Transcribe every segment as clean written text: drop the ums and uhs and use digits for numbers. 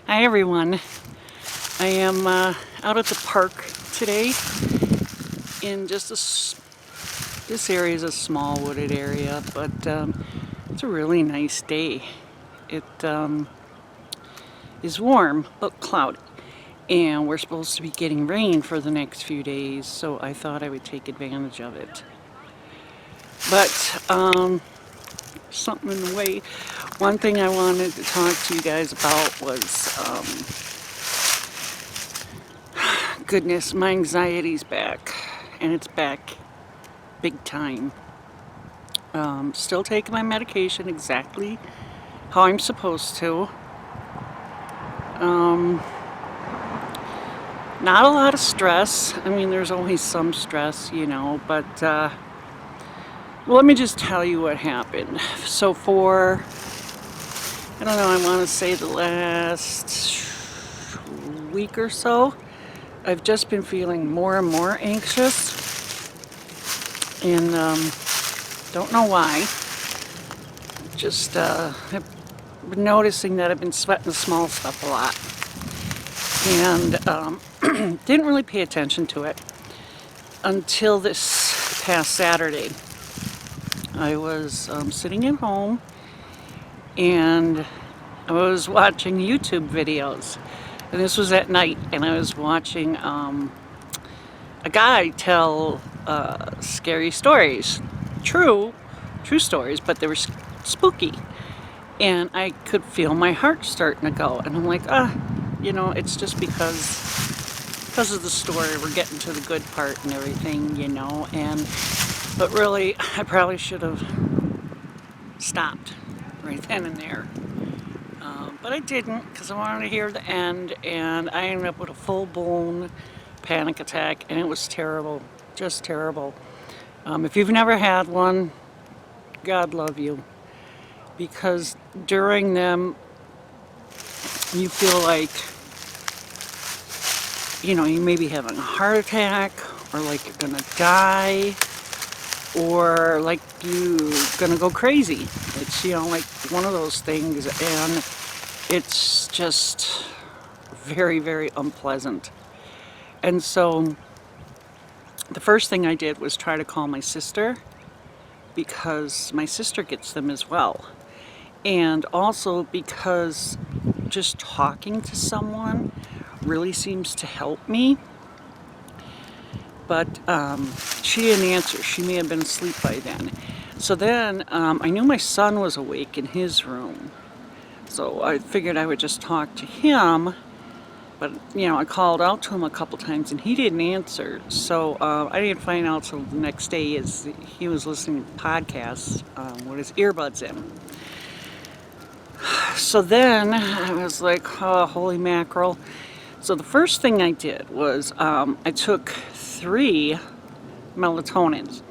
Hi everyone. I am out at the park today in just this area is a small wooded area, but it's a really nice day. It is warm but cloudy, and we're supposed to be getting rain for the next few days, so I thought I would take advantage of it. But something in the way. One thing I wanted to talk to you guys about was goodness, my anxiety's back, and it's back big time. Still taking my medication exactly how I'm supposed to. Not a lot of stress. I mean, there's always some stress, but well, let me just tell you what happened. So I don't know, I want to say the last week or so, I've just been feeling more and more anxious, and don't know why. Just I've been noticing that I've been sweating the small stuff a lot, and didn't really pay attention to it until this past Saturday. I was sitting at home, and I was watching YouTube videos, and this was at night, and I was watching a guy tell scary stories, true stories, but they were spooky, and I could feel my heart starting to go, and I'm like, it's just because of the story. We're getting to the good part and everything, but really, I probably should have stopped right then and there. But I didn't, because I wanted to hear the end, and I ended up with a full-blown panic attack, and it was terrible, just terrible. If you've never had one, God love you, because during them, you feel like, you may be having a heart attack, or like you're gonna die, or like you're gonna go crazy. It's, like one of those things, and it's just very, very unpleasant. And so the first thing I did was try to call my sister, because my sister gets them as well. And also because just talking to someone really seems to help me. But she didn't answer. She may have been asleep by then. So then I knew my son was awake in his room. So I figured I would just talk to him. But, I called out to him a couple times and he didn't answer. So I didn't find out till the next day as he was listening to podcasts with his earbuds in. So then I was like, oh, holy mackerel. So the first thing I did was I took 3 melatonins.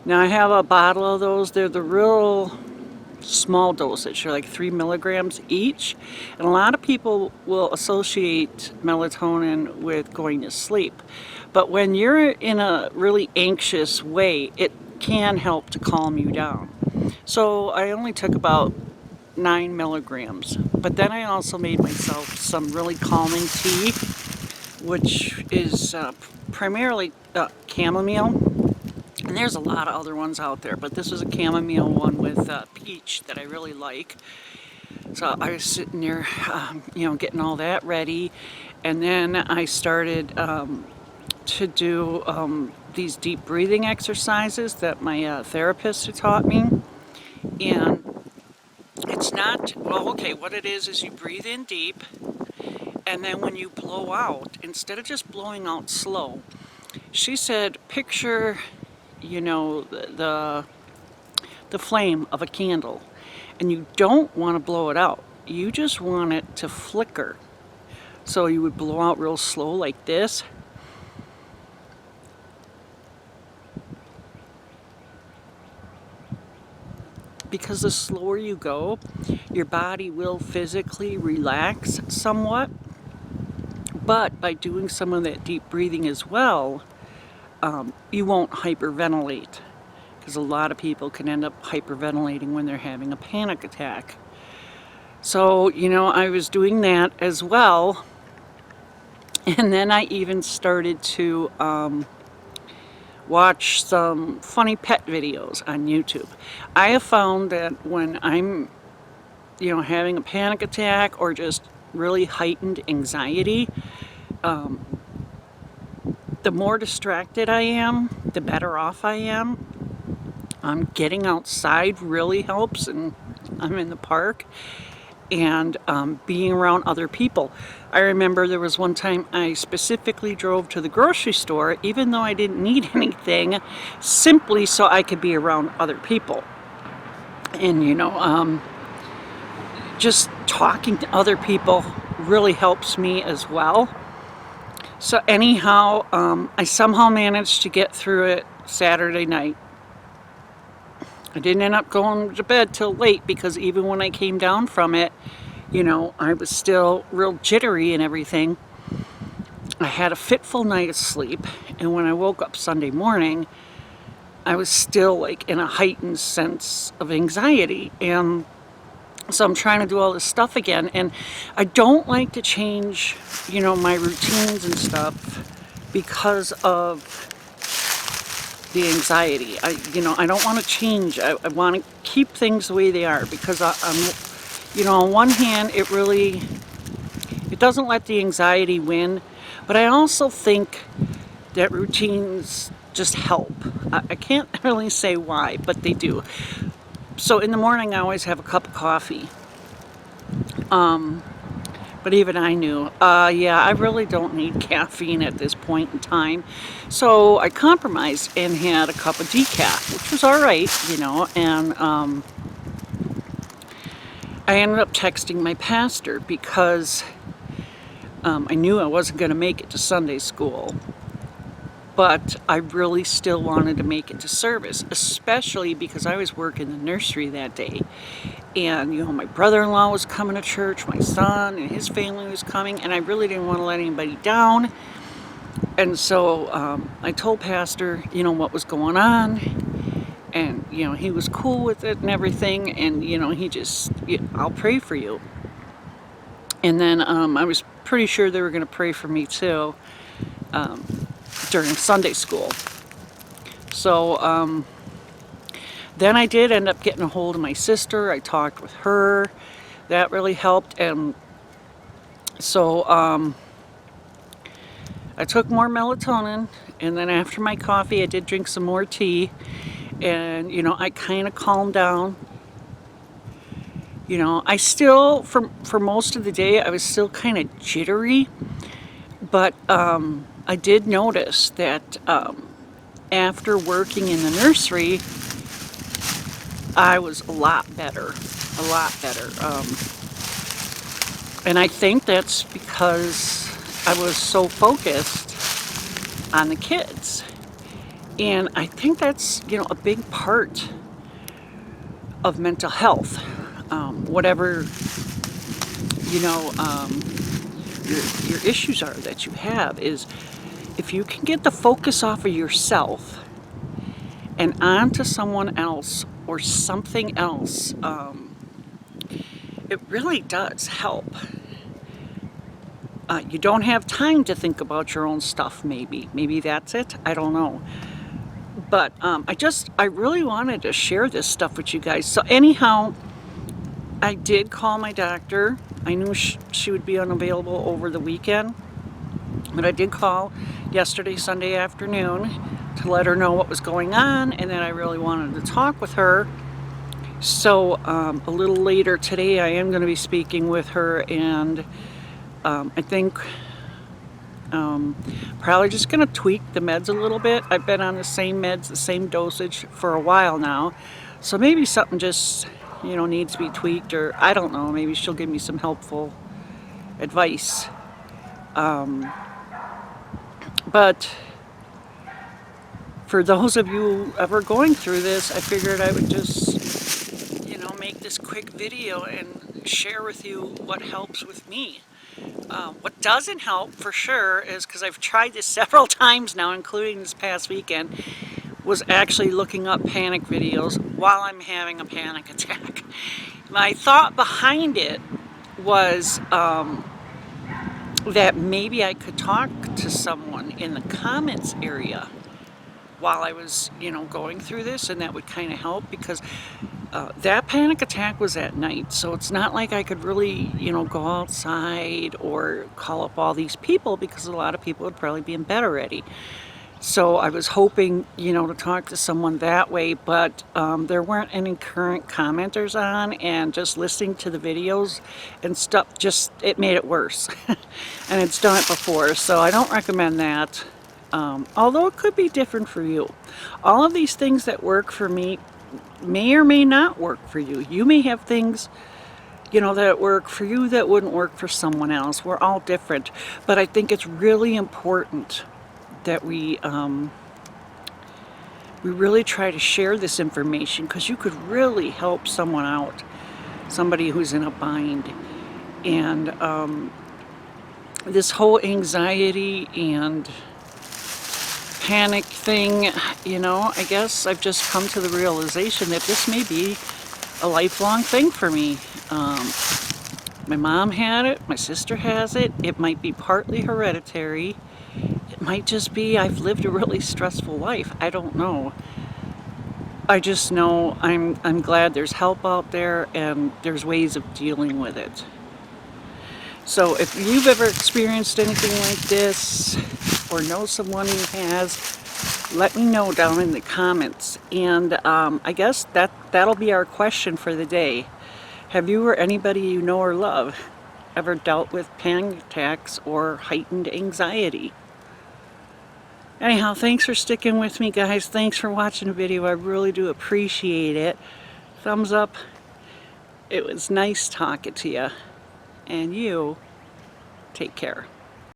Now I have a bottle of those. They're the real small dosage. They're like 3 milligrams each. And a lot of people will associate melatonin with going to sleep. But when you're in a really anxious way, it can help to calm you down. So I only took about 9 milligrams. But then I also made myself some really calming tea, which is primarily chamomile. And there's a lot of other ones out there, but this was a chamomile one with peach that I really like. So I was sitting there, getting all that ready. And then I started to do these deep breathing exercises that my therapist had taught me. And it's not, what it is you breathe in deep, and then when you blow out, instead of just blowing out slow, she said, picture, the flame of a candle, and you don't want to blow it out. You just want it to flicker. So you would blow out real slow like this. Because the slower you go, your body will physically relax somewhat. But by doing some of that deep breathing as well, you won't hyperventilate. Because a lot of people can end up hyperventilating when they're having a panic attack. So, I was doing that as well. And then I even started to watch some funny pet videos on YouTube. I have found that when I'm, having a panic attack or just really heightened anxiety, the more distracted I am, the better off I am. Getting outside really helps, and I'm in the park, and being around other people. I remember there was one time I specifically drove to the grocery store, even though I didn't need anything, simply so I could be around other people. And just talking to other people really helps me as well. So anyhow, I somehow managed to get through it Saturday night. I didn't end up going to bed till late, because even when I came down from it, I was still real jittery and everything. I had a fitful night of sleep, and when I woke up Sunday morning, I was still like in a heightened sense of anxiety. And so I'm trying to do all this stuff again, and I don't like to change, my routines and stuff because of the anxiety. I don't want to change. I want to keep things the way they are, because I'm, on one hand, it doesn't let the anxiety win, but I also think that routines just help. I can't really say why, but they do. So in the morning, I always have a cup of coffee. But even I knew, yeah, I really don't need caffeine at this point in time. So I compromised and had a cup of decaf, which was all right, and I ended up texting my pastor, because I knew I wasn't going to make it to Sunday school. But I really still wanted to make it to service, especially because I was working the nursery that day. And, my brother-in-law was coming to church, my son and his family was coming, and I really didn't want to let anybody down. And so I told Pastor, what was going on. And, he was cool with it and everything. And, he just, I'll pray for you. And then I was pretty sure they were going to pray for me too. During Sunday school. So then I did end up getting a hold of my sister. I talked with her. That really helped. And so I took more melatonin, and then after my coffee I did drink some more tea, and I kind of calmed down. I still, for most of the day, I was still kind of jittery, but I did notice that after working in the nursery, I was a lot better. And I think that's because I was so focused on the kids. And I think that's, a big part of mental health. Whatever, your issues are that you have, is if you can get the focus off of yourself and onto someone else or something else, it really does help. You don't have time to think about your own stuff, maybe that's it, I don't know. But I really wanted to share this stuff with you guys. So anyhow, I did call my doctor. I knew she would be unavailable over the weekend, but I did call yesterday, Sunday afternoon, to let her know what was going on, and that I really wanted to talk with her. So a little later today, I am going to be speaking with her, and I think probably just going to tweak the meds a little bit. I've been on the same meds, the same dosage for a while now, so maybe something just needs to be tweaked, or I don't know, maybe she'll give me some helpful advice. But for those of you ever going through this, I figured I would just make this quick video and share with you what helps with me. What doesn't help for sure is, because I've tried this several times now, including this past weekend, was actually looking up panic videos while I'm having a panic attack. My thought behind it was that maybe I could talk to someone in the comments area while I was, going through this, and that would kind of help, because that panic attack was at night, so it's not like I could really, go outside or call up all these people, because a lot of people would probably be in bed already. So I was hoping, to talk to someone that way, but there weren't any current commenters on, and just listening to the videos and stuff, it made it worse. And it's done it before, so I don't recommend that. Although it could be different for you. All of these things that work for me may or may not work for you. You may have things, that work for you that wouldn't work for someone else. We're all different. But I think it's really important that we really try to share this information, because you could really help someone out, somebody who's in a bind. And this whole anxiety and panic thing, I guess I've just come to the realization that this may be a lifelong thing for me. My mom had it, my sister has it, it might be partly hereditary. It might just be I've lived a really stressful life. I don't know. I just know I'm glad there's help out there, and there's ways of dealing with it. So if you've ever experienced anything like this, or know someone who has, let me know down in the comments. And I guess that'll be our question for the day. Have you or anybody you know or love ever dealt with panic attacks or heightened anxiety? Anyhow, thanks for sticking with me, guys. Thanks for watching the video. I really do appreciate it. Thumbs up. It was nice talking to you. And you take care.